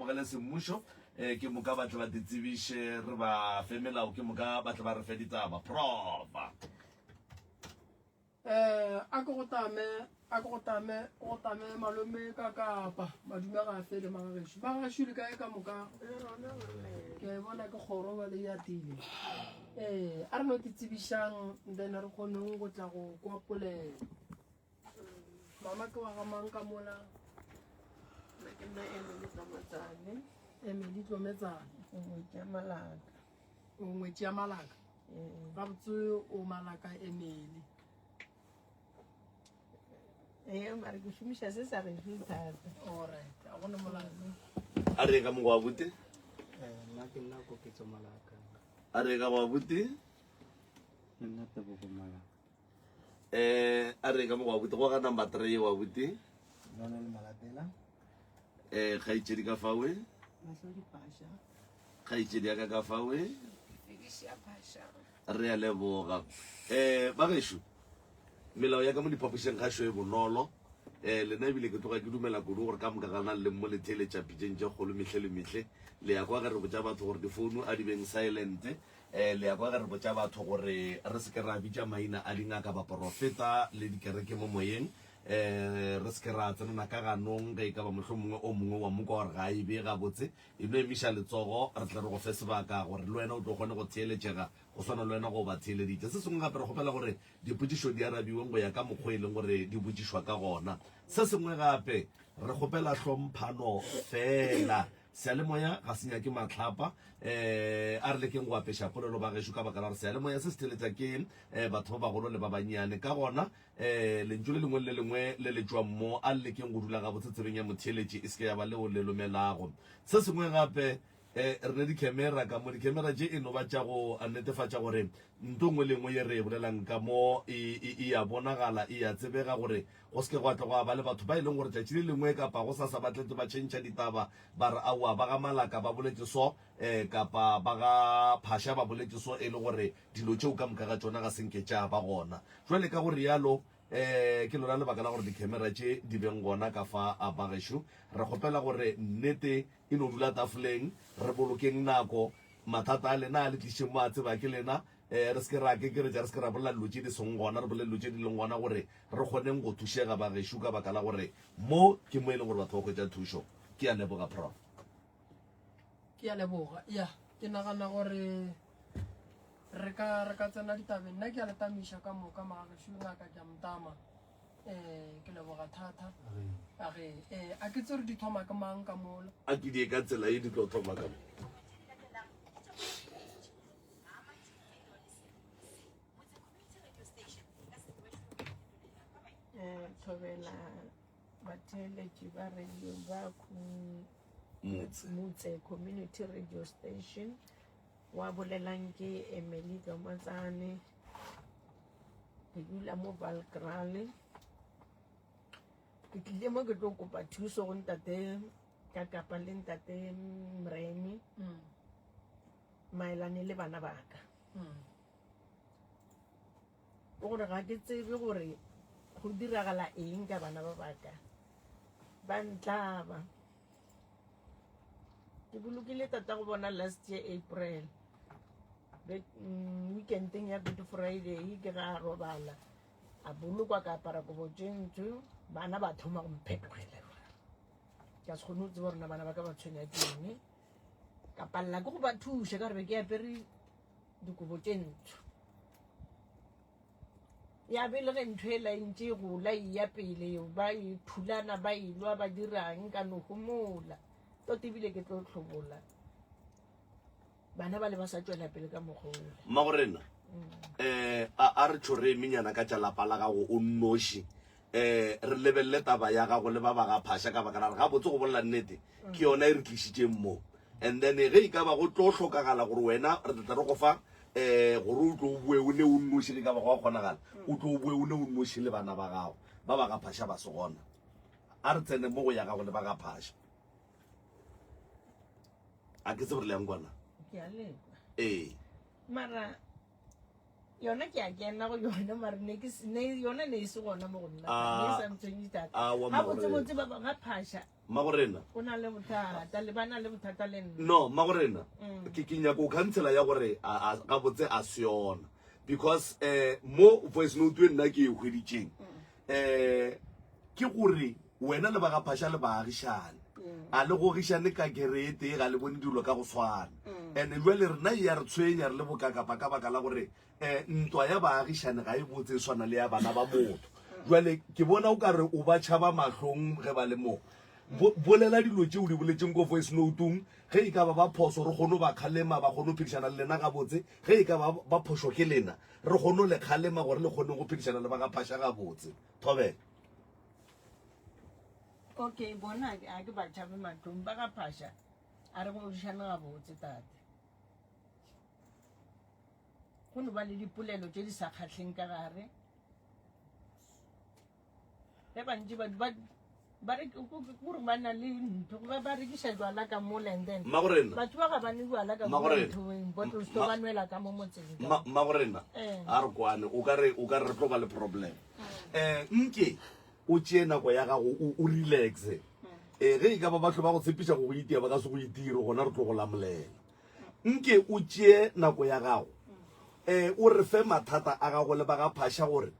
amogele semmušo ke moka batle ba ditsebiše re ba fe melao ke moka batle ba re fe ditaba profa a go tame malome ka kapa madume ga fe le magagesho ba gasho le kae ka moka ke bona ke kgoro ba le ya tile a re no ke tsebišang then re kgoneng go tla go kwa polelo mama ke wa ga mang ka mola ke nna Emily Tlomatsane Emily Tlomatsane o ngwetši ya malaka ga botse o malaka Emily mare ke šomiša se sa re fe thata alright a gona molao a re ka mo wa bute nna ke nna Koketso Malaka a re ka wa bute nna Tebogo Malaka a re ka mo wa bute go ga number 3 wa bute Nonel Malatela kgaitšedi ka fawe Masodi Pasha kgaitšedi ya ka fawe Felicia Pasha re ya leboga ba gešo melao ya ka mo diphapošeng ga šo e bonolo lena ebile ke tloga ke dumela kudu gore ka moka gana le mo letheletša pitšeng tše kgolo metlhe le metlhe le ya kwa ge re botša batho gore difounu a di beng silent le ya kwa ge re botša batho gore re se ke ra bitša maina a dingaka baporofeta le dikereke mo moyeng re se ke ra tsenana ka ganong ge e ka ba motlho mongwe o mongwe wa moka gore ga e be ga botse e no emiša letsogo re tla re go fe sebaka gore le wena o tlo kgone go theeletšega go swana le wena go ba theeleditše se sengwe gape re kgopela gore dipotšišo di arabiweng go ya ka mokgwa e leng gore di botšišwa ka gona se sengwe gape re kgopela hlomphano fela sealemoya ga se nyake matlhapa a re lekeng go apeša polelo ba gešo ka baka la gore sealemoya se se theletša ke batho ba bagolo le ba bannyane ka gona lentšu le lengwe le lengwe le le tšwang mo a le lekeng go dula ga botsetsebeng ya motheeletši e se ke ya ba leo le lomelago se sengwe gape re ne dikemera ka mo dikemera tše e no ba tša go netefatša gore nto ngwe le ngwe ye re e bolelang ka mo e ya bonagala e ya tsebega gore go se ke go atla go ba le batho ba e leng gore tšatši le lengwe kapa go sa sa batletse ba tšhentšha ditaba ba re aowa ba ga malaka ba boletše so kapa ba ga phasha ba boletše so e le gore dilo tšeo ka moka ga tšona ga senke tša ba gona jwale ka gore yalo ke lona lebaka la gore dikemera tše di beng gona ka fa a bagešo re kgopela gore nnete e no dula tafoleng re bolokeng nako mathata a lena a le tlišeng mo a tseba ke lena re se ke ra kekeretša re se ke ra bolela dilo tše di seng gona re bolele dilo tše di leng gona gore re kgoneng go thušega bagešo ka baka la gore mo ke mo e leng gore batho ba kgwetša thušo ke a leboga prof ke a leboga ya ke nagana gore re ka tsena ditabeng nna ke a letamiša ka moka magagesho ngaka ja mtama ke leboga thata age a ke tse re di thoma ka mang ka mola a ke die ka tsela e di tlo thoma ka thobela batheeletši ba radio ba motse community radio station wa bolelang ke Emily Tlomatsane ke dula mo Valkrale ke tlile mo ke tlo kopa thuso go ntate ka kapa le ntate Mremi maelane le bana baka gore ga ke tsebe gore go diragala eng ka bana ba baka ba ntlaba ke bolokile tata go bona last year April weekendeng ya Good Friday ke ga robala a bolokwa ka apara go botšentšo bana ba thoma go mphetogela ka se kgone go tseba rona bana ba ka ba tshwenya keng ka palela ke go ba thuša ka re be ke apere dikobo tše ntsho ya bele ge ntho e laentše gola ya pele ba ithulana ba ilwa ba dirang ka no gomola tota ebile ke tlo tlhobola bana ba le ba sa tšwela pele ka mogolo magorena a re tšhore menyana ka tša lapa la gago o nnoši re lebelele taba ya gago le ba ba ga phasha ka baka la re ga botse go bolela nnete ke yona e re tlišitšeng mo and then ge e ka ba go tlo hlokagala gore wena re tla re go fa gore o tlo o bue o ne o nnoši le ka bago wa kgonagala o tlo o bue o ne o nnoši le bana ba gago ba ba ga phasha ba se gona a re tsene mo go ya gago le ba ga phasha a ke se gore le yang kwana mara yona ke a kena go yona mara yona ne e se gona mo go nna ne e sa ntshwenye thata ga botsebotse ba ba ga phasha magorena o na le bothata le bana le bothata le nna no magorena ke nyaka go cancela ya gore ga botse a se yona because mo voice note nna ke e hweditseng ke gore wena le ba ga phasha le baagishane a le go gishane ka gerete ga le bone dilo ka go tshwana and jwale rena ya re tshwenya re le bokakapa ka baka la gore ntwa ya baagishane ga e botse tshwana le ya bana ba motho jwale ke bona o ka re o ba tšhaba mahlong ge ba le mo bolela dilo tse o di boletseng ko voice note-ung ge e ka ba phoso re kgone ba kgalema ba kgone go phedišana le lena ga botse ge e ka ba phoso ke lena re kgone le kgalema gore le kgone go phedišana le ba ga phasha ga botse thobela okay bona a ke ba tšhabe matlong ba ga phasha a re go dišane ga botse tate go no ba le dipolelo tse di sa kgatlheng ka gare ge bantši ba re gore ba na le ntho ba rekiša jwala ka mo lenden magorena batho ba ga bane jwala ka monthoeng bottle sto ba nwela ka mo motseng magorena a re kwane o ka re re tlo ba le problem nke o tšee nako ya gago o relaxe ge e ka ba batho ba go tshepiša go go itia ba ka se go itire gona re tlo go lamolela nke o tšee nako ya gago o re fe mathata a gago le ba ga phasha gore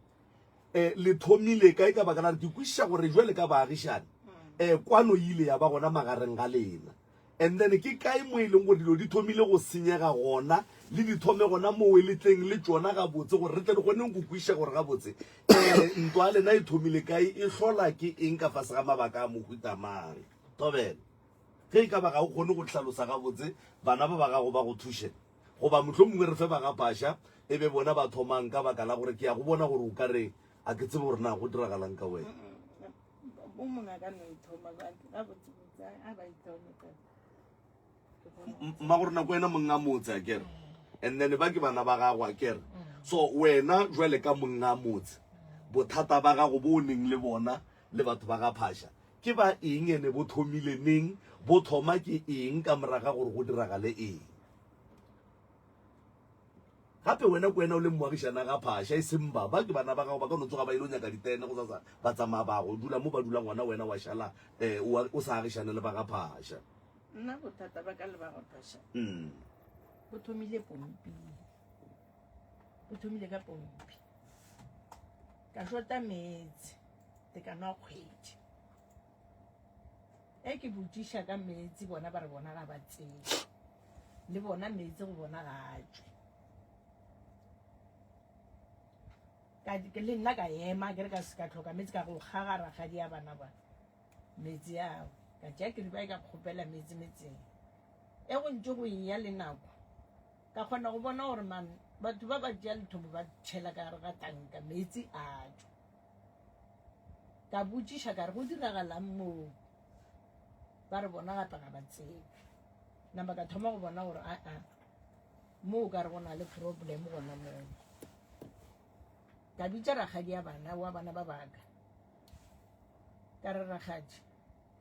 le thomile ka e ka baka la re ke kwešiša gore jwale ka baagišane kwano ile ya ba gona magareng ga lena and then ke kae mo e leng gore dilo di thomile go senyega gona le di thome gona mo weletleng le tsona ga botse gore re tle le gone go kwešiša gore ga botse ntwa lena e thomile kae e hlola ke eng ka fase ga mabaka a mohutamang tobela ge e ka ba ga o kgone go tlhalosa ga botse bana ba ba gago ba go thuše goba motlho mongwe re fe ba ga phasha e be bona ba thomang ka baka la gore ke ya go bona gore o ka re a ke tsebe gore na go diragalang ka wena o mongwe a ka no ithoma ga botsebotse a ba ithome mma gore nako wena monga motse a kere and then ba ke bana ba gago a kere so wena jwale ka monga motse bothata ba gago bo o neng le bona le batho ba ga phasha ke ba eng ene bo thomile neng bo thoma ke eng ka moraga gore go diragale eng gape wena ko wena o le moagišana ga phasha e seng ba ke bana ba gago ba ka no tsoga ba ile o nyaka ditene go sa ba tsamaya ba go dula mo ba dulang ngwana wena wa šala o sa agišane le ba ga phasha nna bothata ba ka le ba ga phasha bo thomile ka pompi ka shota metsi te ka nwa kgwedi ke botšiša ka metsi bona ba re bona ga ba tsebe le bona metsi go bona ga tswe ke le nna ka ema ke re ka se ka tlhoka metsi ka go gagaragadi ya bana ba metsi ao ka tšea ke riba e ka kgopela metsi metseng e go ntse go ya le nako ka kgona go bona gore batho ba ba tšea lethomo ba tšhela ka gare ga tanka metsi a tswa ka botšiša ka re go diragalang moo ba re bona gape ga ba tsebe namba ka thoma go bona gore moo ka re go na le problem gona moo ka bitša ragadi ya bana wa bana ba baka ka re ragadi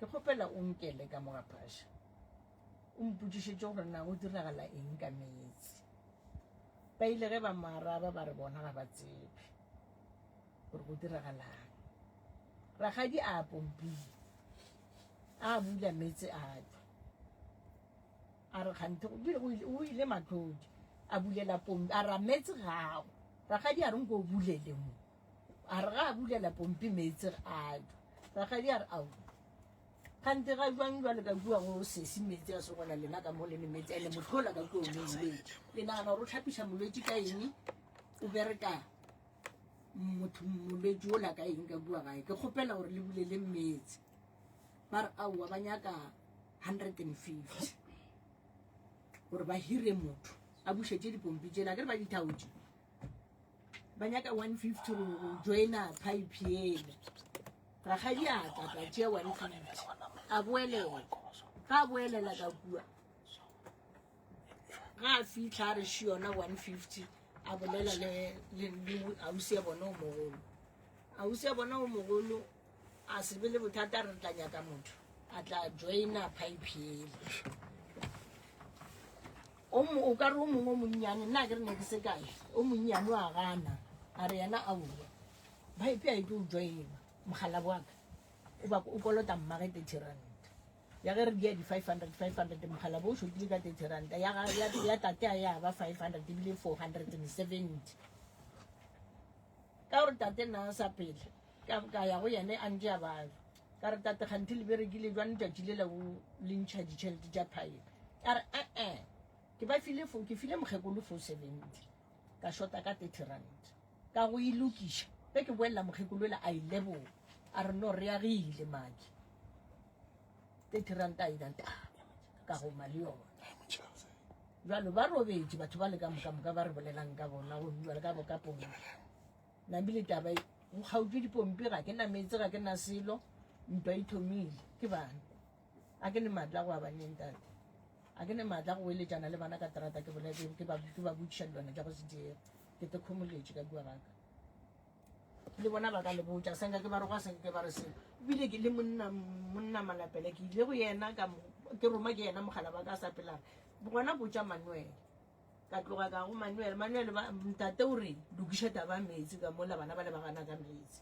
ke kgopela o nkele ka mo ga phasha o mpotšišitše gore na go diragala eng ka metsi ba ile ge ba maraba ba re bona ga ba tsebe gore go diragalang ragadi a pompile a bula metsi a tswa a re kgante o ile matlodi a bulela pompi a ra metsi gago ragadi a re nko o bulele mo a re ga a bulela pompi metsi a tswa ragadi a re ao kgante ga jwang jwale ka bua go sesi metsi a segona lena ka mo lene metsi ene motlhola ka keo molwetse le nagana gore o tlhapiša molwetse ka eng o bereka motho molwetse ola ka eng ka bua gae ke kgopela gore le bulele metsi ba re aowa ba nyaka 150 gore ba hire motho a bušetse dipompi tsela ke re ba dithaodi ba nyaka 150 go joina pipe ele ragadi a tla tšea 150 a boelela ga a boelela ka kua ga a fitlha a re še yona 150 a bolela le ausi ya bona o mogolo ausi ya bona o mogolo a se be le bothata a re tla nyaka motho a tla joina pipe ele o ka re o mongwe o monnyane nna ke re ne ke se kae o monnyane o a gana a re yena aowa pipe a ito o joina mogala boaka o kolota mmage 30 rand ya ge re dia di 500 mogala bo o shotile ka 30 ranta ya tate a ya ba 500 ebile 470 ka gore tate nna a sa pele ka ya go yene a ntse a balo ka re tate ganthe le berekile jwane tšatši le la o le ntšha ditšhelete tša phaele ka re ke file mokgekolo 470 ka shota ka 30 rand ka go ilokiša be ke boelela mokgekolo le a ilebola a re no re agile maki 30 ranta a inanta ka goma le yona jalo ba robetse batho ba le ka moka ba re bolelang ka bona go bua le ka boka pompi nabile taba go gautswe dipompi ga ke na metsi ga ke na selo ntwa ithomile ke bana a ke ne matla go a baneng tate a ke ne matla go weletsana le bana ka terata ke ba botšiša dilwana tša go se diega ke te kgomoletše ka bua baka le bona ba ka le botša senka ke ba re go senka ke ba re selo ebile ke le monna malapele ke ile go yena ke roma ke yena mogala ba ka sa pelang gona botša Manuel ka tloga ka go Manuel ntate o re lokiša taba metsi ka mola bana ba le ba gana ka metsi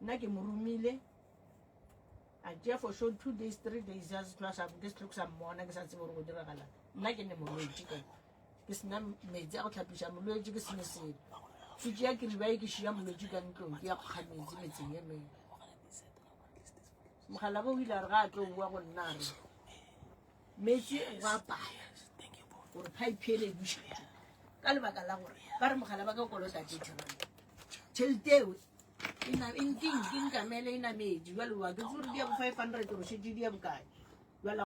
nna ke mo romile a tšea for sure 2 days 3 days just plus up this looks am mona ke sa tsebe gore go diragala nna ke ne molwetse ke sena metsi a go tlhapiša molwetse ke sene selo ke tšea ke ribae ke šia molwetse ka ntlong ke ya go kga metsi metseng e mengwe mogala bo o ile a re ga a tlo bua go nna re metsi go apaya gore pipe ele bušete ka lebaka la gore ba re mogala ba ka kolota tšhelete eo ke nkamele e namedi jale wa ke tsore di ya bo 500 gore šete di ya bokae